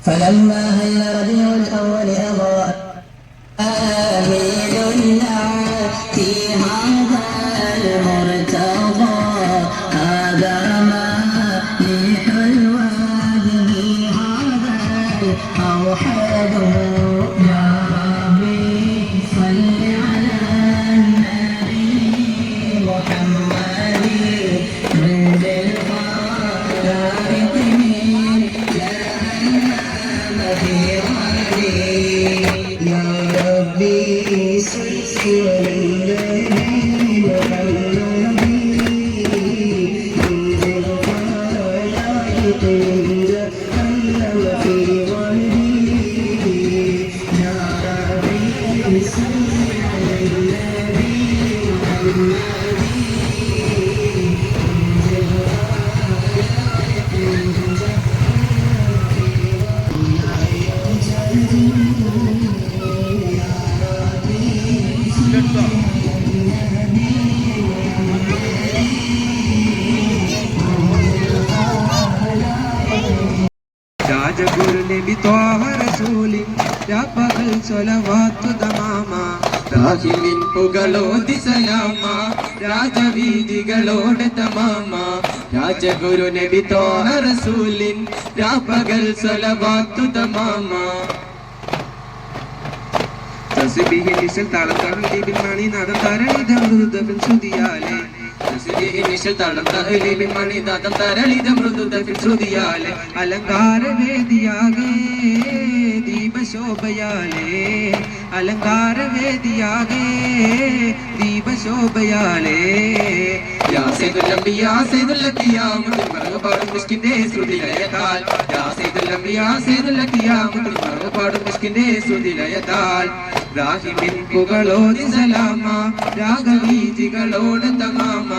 فلما هل ربيع الأول أضاء آهلنا في هذا المرتضى هذا مانح الوادي هذا الأوحد يا ربي صل على النبي محمد عند الخلائق من جهنم في وادي يا ربي صل على രാജഗുരു നബി ത്വാഹ റസൂലിൻ രാപ്പകൽ സ്വലവാത്തു തമാമ രാഹിമിൻ പുകളോതി സലാമ രാജവീതികളോട് തമാമ രാജഗുരു നബി ത്വാഹ റസൂലിൻ രാപ്പകൽ സ്വലവാത്തു തമാമ തസ്ബീഹ് നിശൽ താളം തഹ്ലീബിൽ മണി നാദം തരളിതം മൃദുദഫിൽ ശ്രുതിയാലെ തസ്ബീഹ് നിശൽ താളം തഹ്ലീബിൽ മണി നാദം തരളിതം മൃദുദഫിൽ ശ്രുതിയാലെ അലങ്കാര വേദിയാകെ ദീപശോഭയാലെ അലങ്കാര വേദിയാകെ ദീപശോഭയാലെ യാ സയ്യിദുൽ അംബിയാ സയ്യിദുൽ ഖിയാമത്തിൽ മറപാടും മിസ്കിന്റെ ശ്രുതിലയതാൽ യാ സയ്യിദുൽ അംബിയാ സയ്യിദുൽ ഖിയാമത്തിൽ മറപാടും മിസ്കിന്റെ ശ്രുതിലയതാൽ രാഹിമിൻ പുകളോതി സലാമ രാഗവീതികളോട് തമാമ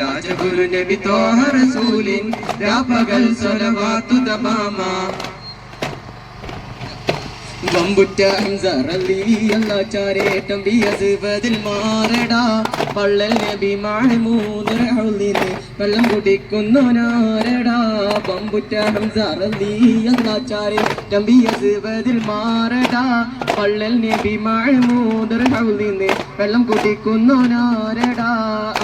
രാജഗുരു നബി ത്വാഹ റസൂലിൻ രാപകൽ സ്വലവാത്തു തമാമ വമ്പുറ്റ ഹംസറലിയല്ലാചാരേട്ടം ബിയസ്വദിൽ മാറടാ പള്ളൽ നബി മഹ്മൂദ് റഹ്ലിന് വെള്ളം കുടിക്കുന്നോനാരടാ വമ്പുറ്റ ഹംസറലിയല്ലാചാരേട്ടം ബിയസ്വദിൽ മാറടാ പള്ളൽ നബി മഹ്മൂദ് റഹ്ലിന് വെള്ളം കുടിക്കുന്നോനാരടാ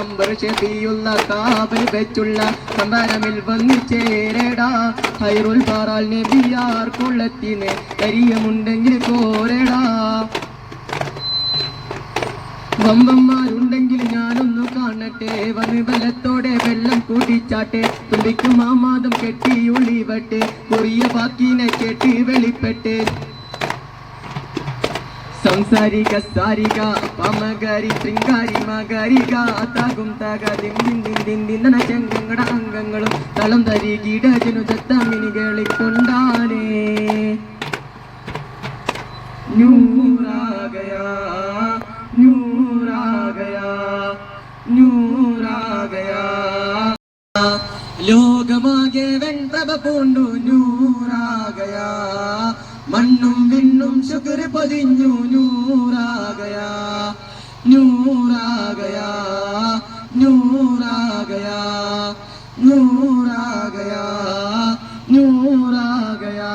അംബർ ഷഫിയുള്ള കാബൽ വെച്ചുള്ള സംബരമിൽ വന്നു ചേരടാ ഖൈറുൽ ബറാൽ നബിയാർ കുള്ളത്തിന് കരിയമുണ്ടെങ്കിൽ പോരടാ വമ്പന്മാരുണ്ടെങ്കിൽ ഞാനൊന്നു കാണട്ടെ വന്ന് ബലത്തോടെ വെള്ളം കൂട്ടിച്ചാട്ടെ തുമ്പിക്കും മാമാദം കെട്ടി ഒളിവട്ടെ കുറിയ ബാക്കിനെ കെട്ടി വെളിപ്പെട്ട് സംസാരിക സാരിക പമകരി ശൃംഗാരി മകരിക താകും തക ദിന്ദിന്ദിന്ദിന്ദിന്ദന ചെങ്കങ്ങട അംഗങ്ങളും തളം തരികിട ജനുജത്തമിനികളിക്കൊണ്ടാനേ नूर आ गया नूर आ गया नूर आ गया ലോകമാകെ വെൺപ്രഭ പൂണ്ടു നൂറാകയാ മണ്ണും വിണ്ണും ശുക്ർ പൊതിഞ്ഞു നൂറാകയാ നൂറാകയാ നൂറാകയാ നൂറാകയാ നൂറാകയാ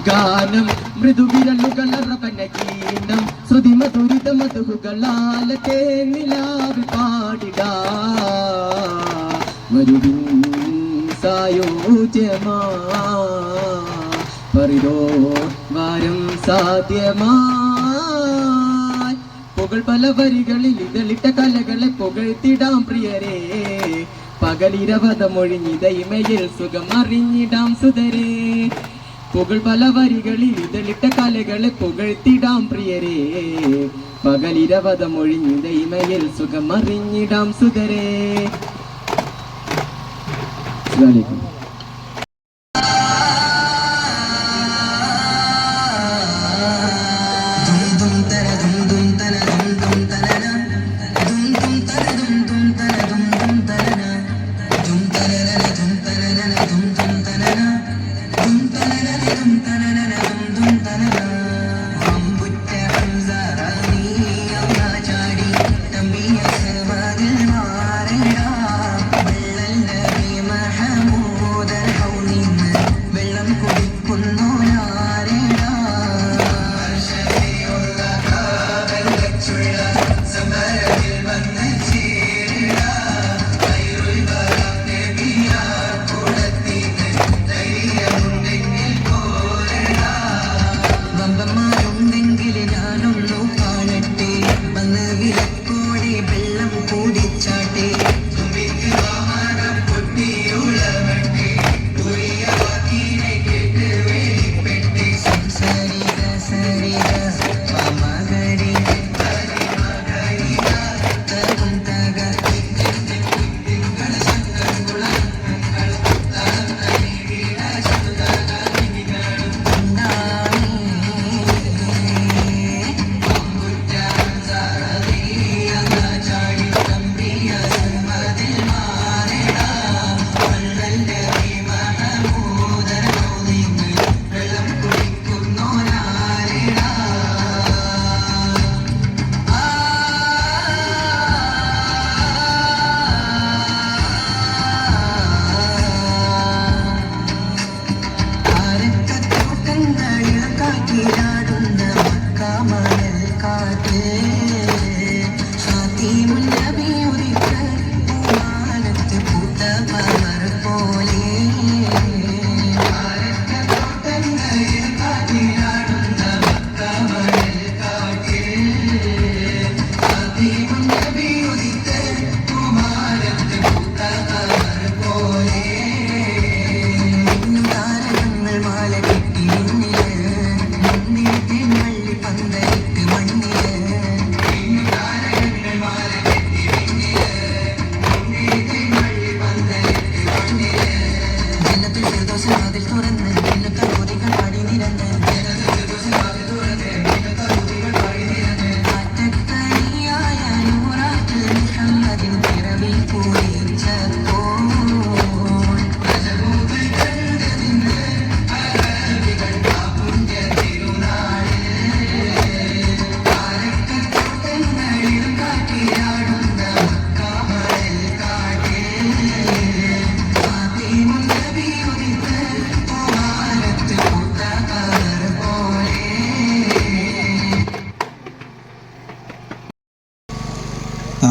ഗാനം മൃദുവിരലുകളറപനഗീനം ശ്രുതി മധുരിത മധുകളാലത്തെ നിലാവിൽ പാടിടാ വരുവിൻ സായോജ്യമാ പരിതോ വാരം സാധ്യമായി പുകൾ പല വരികളിൽ ഇതളിട്ട കലകളെ പുകഴ്ത്തിടാം പ്രിയരേ പകലിരവതമൊഴിഞ്ഞിതൈമയിൽ സുഖം അറിഞ്ഞിടാം സുതരേ പുകൾ പല വരികളിൽ ഇതളിട്ട കലകളെ പുകഴ്ത്തിടാം പ്രിയരേ പകലിരവതമൊഴിഞ്ഞിതൈമയിൽ സുഖം അറിഞ്ഞിടാം സുതരേ. محمود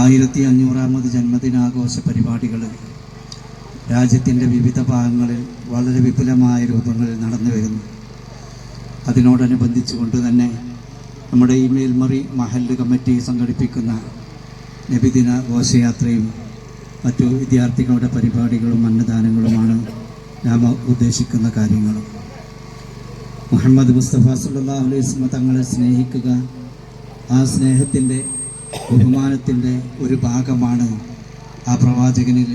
1500ാമത് ജന്മദിനാഘോഷ പരിപാടികൾ രാജ്യത്തിൻ്റെ വിവിധ ഭാഗങ്ങളിൽ വളരെ വിപുലമായ രൂപങ്ങളിൽ നടന്നു വരുന്നു. അതിനോടനുബന്ധിച്ചുകൊണ്ട് തന്നെ നമ്മുടെ ഈ മേൽമറി മഹല്ല് കമ്മിറ്റി സംഘടിപ്പിക്കുന്ന നബിദിന ഘോഷയാത്രയും മറ്റു വിദ്യാർത്ഥികളുടെ പരിപാടികളും അന്നദാനങ്ങളുമാണ് നാം ഉദ്ദേശിക്കുന്ന കാര്യങ്ങൾ. മുഹമ്മദ് മുസ്തഫ സല്ലല്ലാഹു അലൈഹി വസല്ലം തങ്ങളെ സ്നേഹിക്കുക, ആ സ്നേഹത്തിൻ്റെ ബഹുമാനത്തിൻ്റെ ഒരു ഭാഗമാണ് ആ പ്രവാചകനിൽ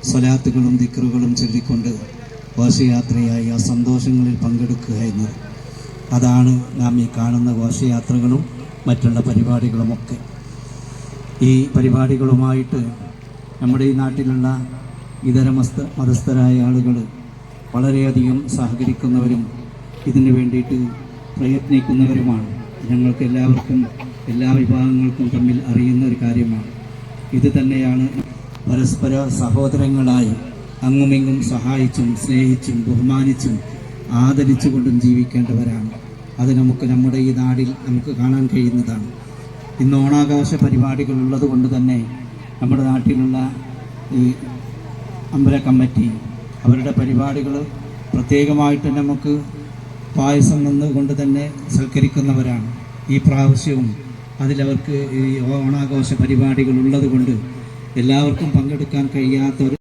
സ്വലാത്തുകളും ദിക്റുകളും ചൊല്ലിക്കൊണ്ട് ഘോഷയാത്രയായി ആ സന്തോഷങ്ങളിൽ പങ്കെടുക്കുക എന്നത്. അതാണ് നാം ഈ കാണുന്ന ഘോഷയാത്രകളും മറ്റുള്ള പരിപാടികളുമൊക്കെ. ഈ പരിപാടികളുമായിട്ട് നമ്മുടെ ഈ നാട്ടിലുള്ള ഇതര മതസ്ഥരായ ആളുകൾ വളരെയധികം സഹകരിക്കുന്നവരും ഇതിനു വേണ്ടിയിട്ട് പ്രയത്നിക്കുന്നവരുമാണ്. ഞങ്ങൾക്ക് എല്ലാവർക്കും എല്ലാ വിഭാഗങ്ങൾക്കും തമ്മിൽ അറിയുന്ന ഒരു കാര്യമാണ്. ഇത് തന്നെയാണ് പരസ്പര സഹോദരങ്ങളായി അങ്ങുമിങ്ങും സഹായിച്ചും സ്നേഹിച്ചും ബഹുമാനിച്ചും ആദരിച്ചുകൊണ്ടും ജീവിക്കേണ്ടവരാണ്. അത് നമുക്ക് നമ്മുടെ ഈ നാടിൽ നമുക്ക് കാണാൻ കഴിയുന്നതാണ്. ഇന്ന് ഓണാഘോഷ പരിപാടികൾ ഉള്ളത് കൊണ്ട് തന്നെ നമ്മുടെ നാട്ടിലുള്ള ഈ അമ്പല കമ്മിറ്റി അവരുടെ പരിപാടികൾ പ്രത്യേകമായിട്ട് നമുക്ക് പായസം നിന്നുകൊണ്ട് തന്നെ സൽക്കരിക്കുന്നവരാണ്. ഈ പ്രാവശ്യവും അതിലവർക്ക് ഈ ഓണാഘോഷ പരിപാടികൾ ഉള്ളത് കൊണ്ട് എല്ലാവർക്കും പങ്കെടുക്കാൻ കഴിയാത്തൊരു